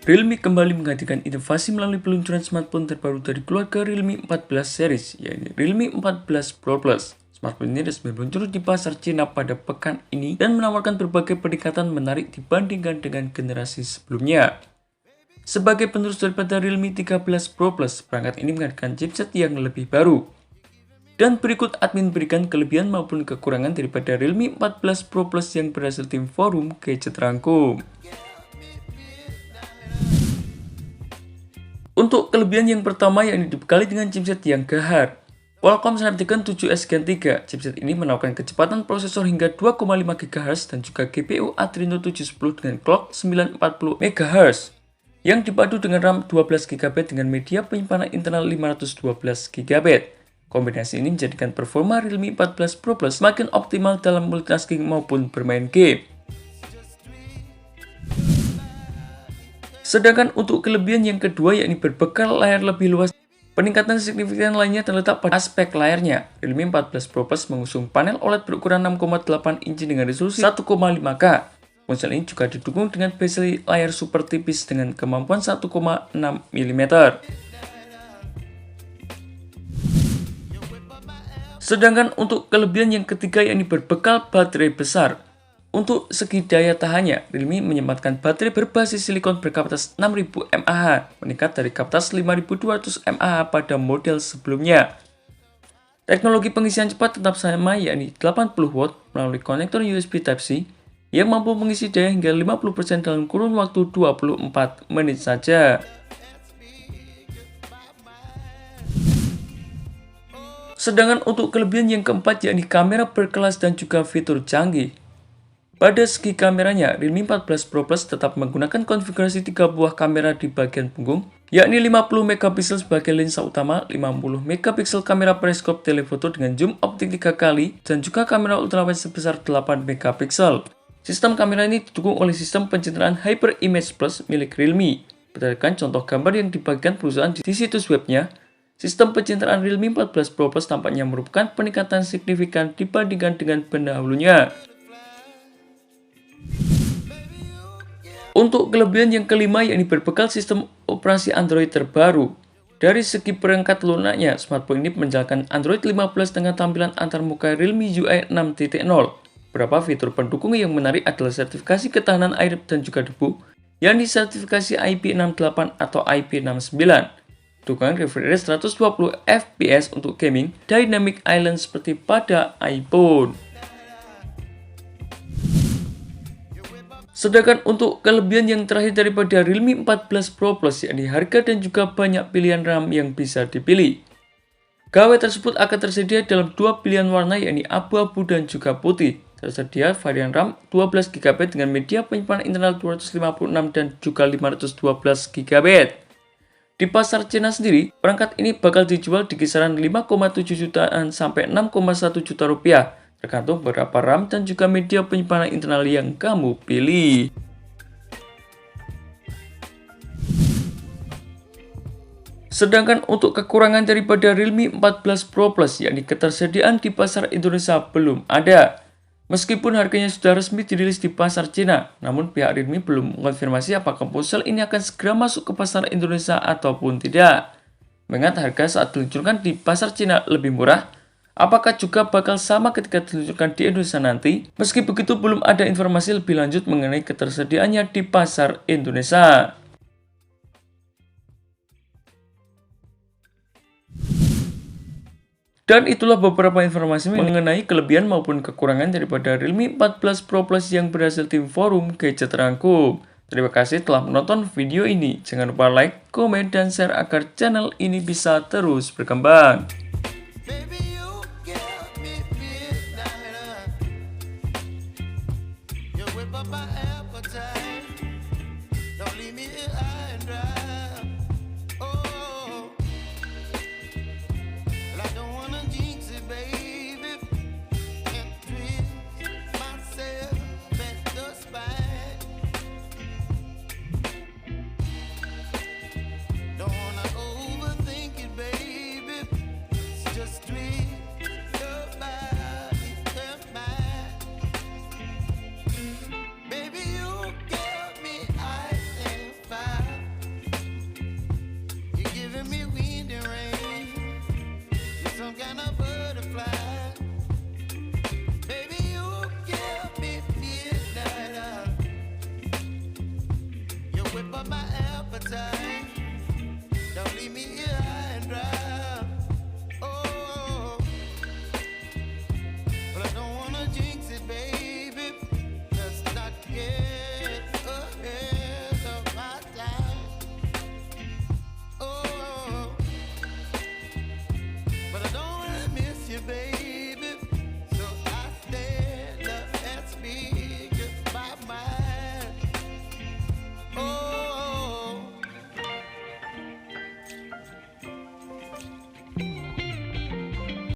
Realme kembali menghadirkan inovasi melalui peluncuran smartphone terbaru dari keluarga Realme 14 series, yaitu Realme 14 Pro Plus. Smartphone ini resmi meluncur di pasar Cina pada pekan ini dan menawarkan berbagai peningkatan menarik dibandingkan dengan generasi sebelumnya. Sebagai penerus daripada Realme 13 Pro Plus, perangkat ini menghadirkan chipset yang lebih baru. Dan berikut admin berikan kelebihan maupun kekurangan daripada Realme 14 Pro Plus yang berhasil tim forum gadget rangkum. Untuk kelebihan yang pertama yakni dibekali dengan chipset yang gahar. Qualcomm Snapdragon 7S Gen 3, chipset ini menawarkan kecepatan prosesor hingga 2,5 GHz dan juga GPU Adreno 710 dengan clock 940 MHz. Yang dipadu dengan RAM 12 GB dengan media penyimpanan internal 512 GB. Kombinasi ini menjadikan performa Realme 14 Pro Plus semakin optimal dalam multitasking maupun bermain game. Sedangkan untuk kelebihan yang kedua yakni berbekal layar lebih luas. Peningkatan signifikan lainnya terletak pada aspek layarnya. Realme 14 Pro Plus mengusung panel OLED berukuran 6,8 inci dengan resolusi 1,5K. Ponsel ini juga didukung dengan bezel layar super tipis dengan kemampuan 1,6 mm. Sedangkan untuk kelebihan yang ketiga yakni berbekal baterai besar. Untuk segi daya tahannya, Realme menyempatkan baterai berbasis silikon berkapasitas 6000 mAh, meningkat dari kapasitas 5200 mAh pada model sebelumnya. Teknologi pengisian cepat tetap sama yakni 80 watt melalui konektor USB Type-C yang mampu mengisi daya hingga 50% dalam kurun waktu 24 menit saja. Sedangkan untuk kelebihan yang keempat yakni kamera berkelas dan juga fitur canggih. Pada segi kameranya, Realme 14 Pro Plus tetap menggunakan konfigurasi 3 buah kamera di bagian punggung, yakni 50 MP sebagai lensa utama, 50 MP kamera periskop telefoto dengan zoom optik 3 kali, dan juga kamera ultrawide sebesar 8 MP. Sistem kamera ini didukung oleh sistem pencitraan Hyper Image Plus milik Realme. Berdasarkan contoh gambar yang dibagikan perusahaan di situs webnya, sistem pencitraan Realme 14 Pro Plus tampaknya merupakan peningkatan signifikan dibandingkan dengan pendahulunya. Untuk kelebihan yang kelima yakni berbekal sistem operasi Android terbaru. Dari segi perangkat lunaknya, smartphone ini menjalankan Android 15 dengan tampilan antarmuka Realme UI 6.0. Beberapa fitur pendukung yang menarik adalah sertifikasi ketahanan air dan juga debu, yang disertifikasi IP68 atau IP69. Dukungan refresh rate 120 fps untuk gaming, Dynamic Island seperti pada iPhone. Sedangkan untuk kelebihan yang terakhir daripada Realme 14 Pro Plus yakni harga dan juga banyak pilihan RAM yang bisa dipilih. Gawai tersebut akan tersedia dalam dua pilihan warna yakni abu-abu dan juga putih. Tersedia varian RAM 12 GB dengan media penyimpanan internal 256 dan juga 512 GB. Di pasar Cina sendiri, perangkat ini bakal dijual di kisaran 5,7 jutaan sampai 6,1 juta rupiah. Tergantung berapa RAM dan juga media penyimpanan internal yang kamu pilih. Sedangkan untuk kekurangan daripada Realme 14 Pro Plus yakni ketersediaan di pasar Indonesia belum ada. Meskipun harganya sudah resmi dirilis di pasar Cina, namun pihak Realme belum mengonfirmasi apakah ponsel ini akan segera masuk ke pasar Indonesia ataupun tidak. Mengingat harga saat diluncurkan di pasar Cina lebih murah, apakah juga bakal sama ketika diluncurkan di Indonesia nanti? Meski begitu, belum ada informasi lebih lanjut mengenai ketersediaannya di pasar Indonesia. Dan itulah beberapa informasi mengenai kelebihan maupun kekurangan daripada Realme 14 Pro Plus yang berhasil tim forum gadget rangkum. Terima kasih telah menonton video ini. Jangan lupa like, komen, dan share agar channel ini bisa terus berkembang. kind of butterfly. Baby, you give me midnight. You whip up my appetite. Don't leave me here high and dry. Oh, but I don't wanna jinx it, baby. Let's not get ahead of my time. Oh, but I don't wanna miss you, baby.